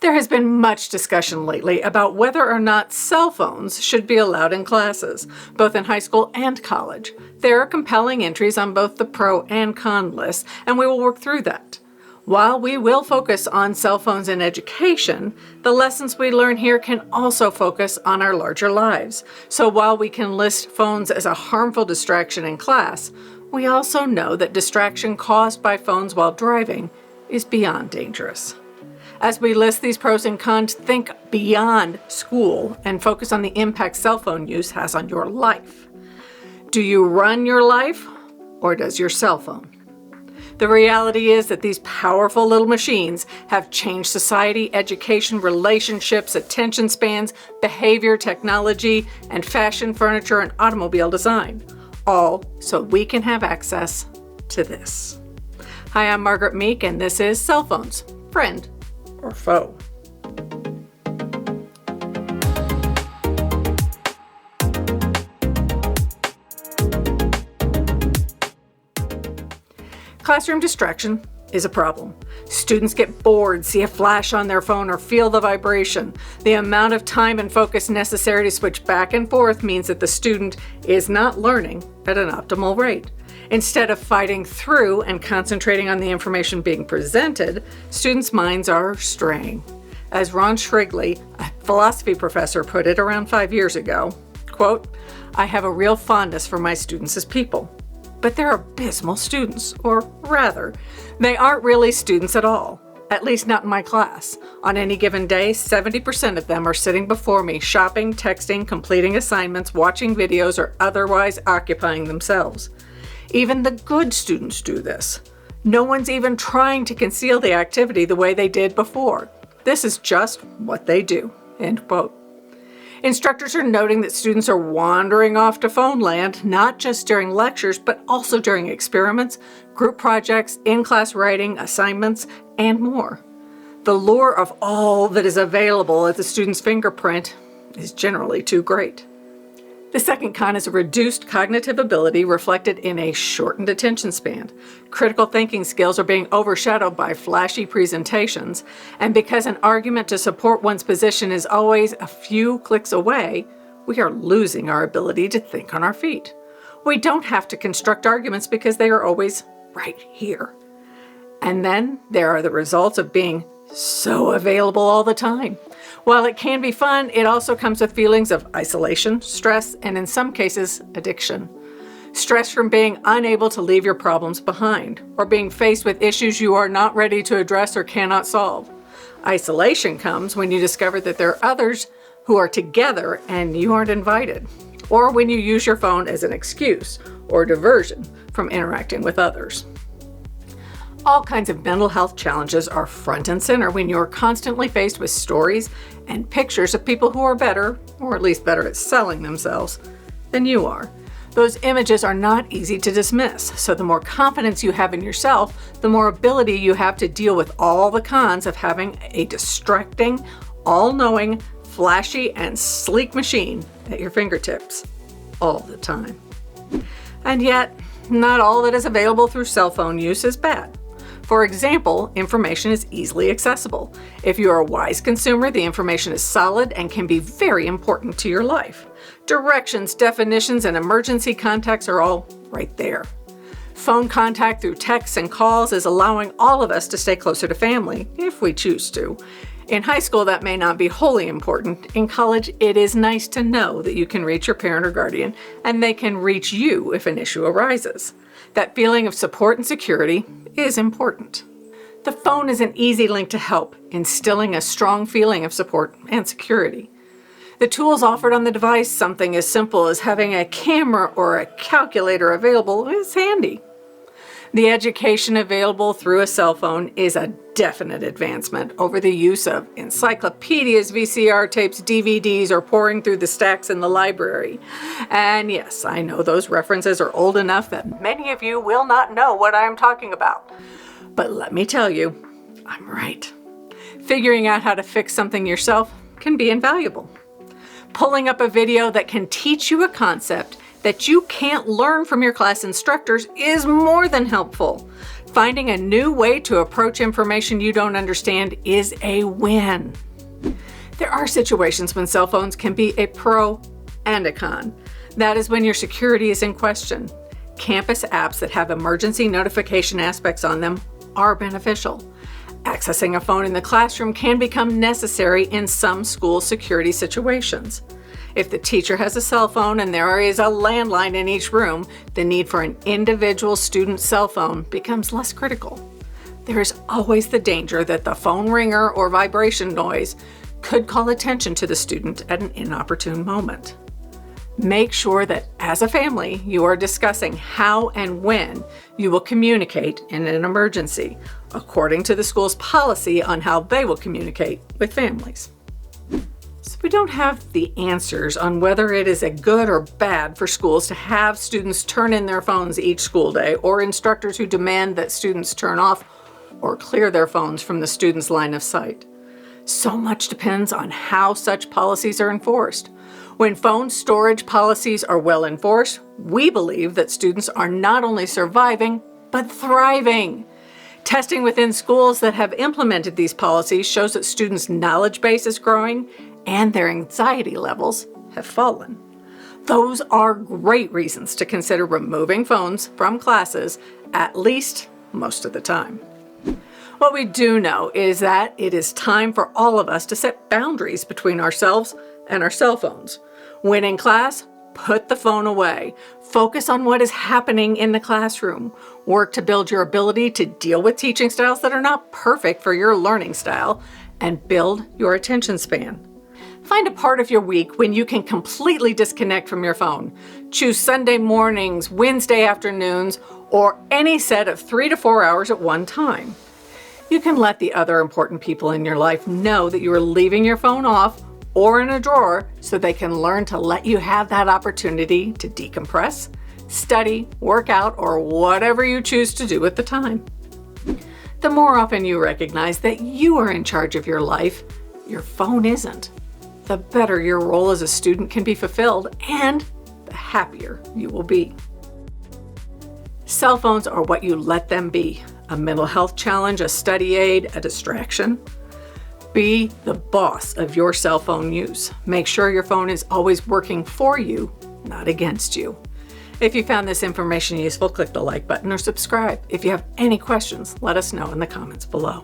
There has been much discussion lately about whether or not cell phones should be allowed in classes, both in high school and college. There are compelling entries on both the pro and con lists, and we will work through that. While we will focus on cell phones in education, the lessons we learn here can also focus on our larger lives. So while we can list phones as a harmful distraction in class, we also know that distraction caused by phones while driving is beyond dangerous. As we list these pros and cons, think beyond school and focus on the impact cell phone use has on your life. Do you run your life, or does your cell phone? The reality is that these powerful little machines have changed society, education, relationships, attention spans, behavior, technology, and fashion, furniture, and automobile design, all so we can have access to this. Hi, I'm Margaret Meek, and this is Cell Phones, Friend or Foe. Classroom distraction is a problem. Students get bored, see a flash on their phone, or feel the vibration. The amount of time and focus necessary to switch back and forth means that the student is not learning at an optimal rate. Instead of fighting through and concentrating on the information being presented, students' minds are straying. As Ron Shrigley, a philosophy professor, put it around 5 years ago, quote, "I have a real fondness for my students as people. But they're abysmal students, or rather, they aren't really students at all, at least not in my class. On any given day, 70% of them are sitting before me, shopping, texting, completing assignments, watching videos, or otherwise occupying themselves. Even the good students do this. No one's even trying to conceal the activity the way they did before. This is just what they do," end quote. Instructors are noting that students are wandering off to phone land, not just during lectures, but also during experiments, group projects, in-class writing, assignments, and more. The lure of all that is available at the student's fingerprint is generally too great. The second con is a reduced cognitive ability reflected in a shortened attention span. Critical thinking skills are being overshadowed by flashy presentations, and because an argument to support one's position is always a few clicks away, we are losing our ability to think on our feet. We don't have to construct arguments because they are always right here. And then there are the results of being so available all the time. While it can be fun, it also comes with feelings of isolation, stress, and in some cases, addiction. Stress from being unable to leave your problems behind, or being faced with issues you are not ready to address or cannot solve. Isolation comes when you discover that there are others who are together and you aren't invited, or when you use your phone as an excuse or diversion from interacting with others. All kinds of mental health challenges are front and center when you are constantly faced with stories and pictures of people who are better, or at least better at selling themselves, than you are. Those images are not easy to dismiss, so the more confidence you have in yourself, the more ability you have to deal with all the cons of having a distracting, all-knowing, flashy, and sleek machine at your fingertips all the time. And yet, not all that is available through cell phone use is bad. For example, information is easily accessible. If you are a wise consumer, the information is solid and can be very important to your life. Directions, definitions, and emergency contacts are all right there. Phone contact through texts and calls is allowing all of us to stay closer to family, if we choose to. In high school, that may not be wholly important. In college, it is nice to know that you can reach your parent or guardian, and they can reach you if an issue arises. That feeling of support and security is important. The phone is an easy link to help, instilling a strong feeling of support and security. The tools offered on the device, something as simple as having a camera or a calculator available, is handy. The education available through a cell phone is a definite advancement over the use of encyclopedias, VCR tapes, DVDs, or pouring through the stacks in the library. And yes, I know those references are old enough that many of you will not know what I'm talking about. But let me tell you, I'm right. Figuring out how to fix something yourself can be invaluable. Pulling up a video that can teach you a concept that you can't learn from your class instructors is more than helpful. Finding a new way to approach information you don't understand is a win. There are situations when cell phones can be a pro and a con. That is when your security is in question. Campus apps that have emergency notification aspects on them are beneficial. Accessing a phone in the classroom can become necessary in some school security situations. If the teacher has a cell phone and there is a landline in each room, the need for an individual student cell phone becomes less critical. There is always the danger that the phone ringer or vibration noise could call attention to the student at an inopportune moment. Make sure that as a family, you are discussing how and when you will communicate in an emergency, according to the school's policy on how they will communicate with families. So we don't have the answers on whether it is a good or bad for schools to have students turn in their phones each school day, or instructors who demand that students turn off or clear their phones from the student's line of sight. So much depends on how such policies are enforced. When phone storage policies are well enforced, we believe that students are not only surviving, but thriving. Testing within schools that have implemented these policies shows that students' knowledge base is growing and their anxiety levels have fallen. Those are great reasons to consider removing phones from classes, at least most of the time. What we do know is that it is time for all of us to set boundaries between ourselves and our cell phones. When in class, put the phone away. Focus on what is happening in the classroom. Work to build your ability to deal with teaching styles that are not perfect for your learning style, and build your attention span. Find a part of your week when you can completely disconnect from your phone. Choose Sunday mornings, Wednesday afternoons, or any set of 3 to 4 hours at one time. You can let the other important people in your life know that you are leaving your phone off or in a drawer so they can learn to let you have that opportunity to decompress, study, work out, or whatever you choose to do at the time. The more often you recognize that you are in charge of your life, your phone isn't, the better your role as a student can be fulfilled and the happier you will be. Cell phones are what you let them be: a mental health challenge, a study aid, a distraction. Be the boss of your cell phone use. Make sure your phone is always working for you, not against you. If you found this information useful, click the like button or subscribe. If you have any questions, let us know in the comments below.